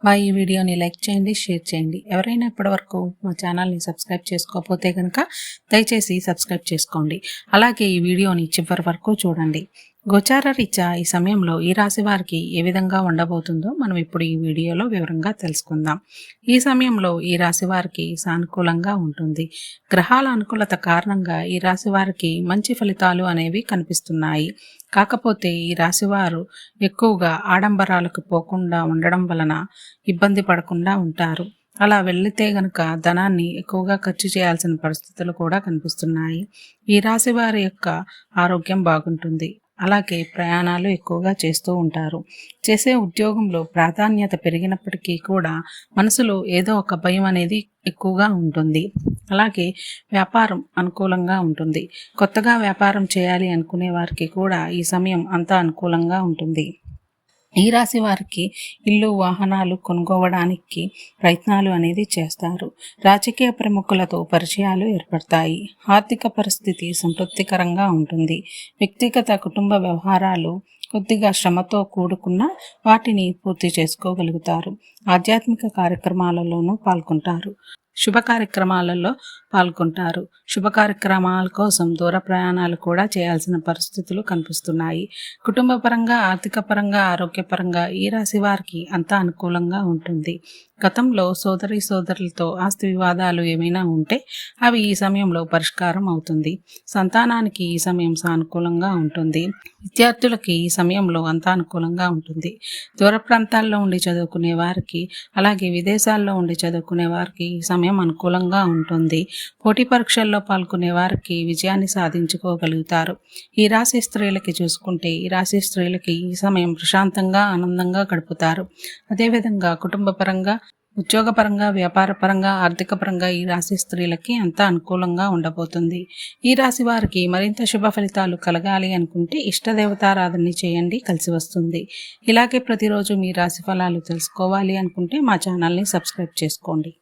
ఈ వీడియోని లైక్ చేయండి, షేర్ చేయండి. ఎవరైనా ఇప్పటివరకు మా ఛానల్ని సబ్స్క్రైబ్ చేసుకోకపోతే కనుక దయచేసి సబ్స్క్రైబ్ చేసుకోండి. అలాగే ఈ వీడియోని చివరి వరకు చూడండి. గోచార రీత్యా ఈ సమయంలో ఈ రాశి వారికి ఏ విధంగా ఉండబోతుందో మనం ఇప్పుడు ఈ వీడియోలో వివరంగా తెలుసుకుందాం. ఈ సమయంలో ఈ రాశి వారికి సానుకూలంగా ఉంటుంది. గ్రహాల అనుకూలత కారణంగా ఈ రాశి వారికి మంచి ఫలితాలు అనేవి కనిపిస్తున్నాయి. కాకపోతే ఈ రాశివారు ఎక్కువగా ఆడంబరాలకు పోకుండా ఉండడం వలన ఇబ్బంది పడకుండా ఉంటారు. అలా వెళితే గనక ధనాన్ని ఎక్కువగా ఖర్చు చేయాల్సిన పరిస్థితులు కూడా కనిపిస్తున్నాయి. ఈ రాశి వారి యొక్క ఆరోగ్యం బాగుంటుంది. అలాగే ప్రయాణాలు ఎక్కువగా చేస్తూ ఉంటారు. చేసే ఉద్యోగంలో ప్రాధాన్యత పెరిగినప్పటికీ కూడా మనసులో ఏదో ఒక భయం అనేది ఎక్కువగా ఉంటుంది. అలాగే వ్యాపారం అనుకూలంగా ఉంటుంది. కొత్తగా వ్యాపారం చేయాలి అనుకునే వారికి కూడా ఈ సమయం అంతా అనుకూలంగా ఉంటుంది. ఈ రాశి వారికి ఇల్లు వాహనాలు కొనుక్కోవడానికి ప్రయత్నాలు అనేది చేస్తారు. రాజకీయ ప్రముఖులతో పరిచయాలు ఏర్పడతాయి. ఆర్థిక పరిస్థితి సంతృప్తికరంగా ఉంటుంది. వ్యక్తిగత కుటుంబ వ్యవహారాలు కొద్దిగా శ్రమతో కూడుకున్న వాటిని పూర్తి చేసుకోగలుగుతారు. ఆధ్యాత్మిక కార్యక్రమాలలోనూ పాల్గొంటారు. శుభ కార్యక్రమాల కోసం దూర ప్రయాణాలు కూడా చేయాల్సిన పరిస్థితులు కనిపిస్తున్నాయి. కుటుంబ పరంగా, ఆర్థిక పరంగా, ఆరోగ్యపరంగా ఈ రాశి వారికి అంతా అనుకూలంగా ఉంటుంది. గతంలో సోదరులతో ఆస్తి వివాదాలు ఏమైనా ఉంటే అవి ఈ సమయంలో పరిష్కారం అవుతుంది. సంతానానికి ఈ సమయం సానుకూలంగా ఉంటుంది. విద్యార్థులకి ఈ సమయంలో అంతా అనుకూలంగా ఉంటుంది. దూర ప్రాంతాల్లో ఉండి చదువుకునే వారికి, అలాగే విదేశాల్లో ఉండి చదువుకునే వారికి ఈ సమయం అనుకూలంగా ఉంటుంది. పోటీ పరీక్షల్లో పాల్గొనే వారికి విజయాన్ని సాధించుకోగలుగుతారు. ఈ రాశి స్త్రీలకి చూసుకుంటే ఈ రాశి స్త్రీలకి ఈ సమయం ప్రశాంతంగా, ఆనందంగా గడుపుతారు. అదేవిధంగా కుటుంబ పరంగా, ఉద్యోగపరంగా, వ్యాపారపరంగా, ఆర్థిక పరంగా ఈ రాశి స్త్రీలకి అంతా అనుకూలంగా ఉండబోతుంది. ఈ రాశి వారికి మరింత శుభ ఫలితాలు కలగాలి అనుకుంటే ఇష్టదేవతారాధన చేయండి, కలిసి వస్తుంది. ఇలాగే ప్రతిరోజు మీ రాశి ఫలాలు తెలుసుకోవాలి అనుకుంటే మా ఛానల్ని సబ్స్క్రైబ్ చేసుకోండి.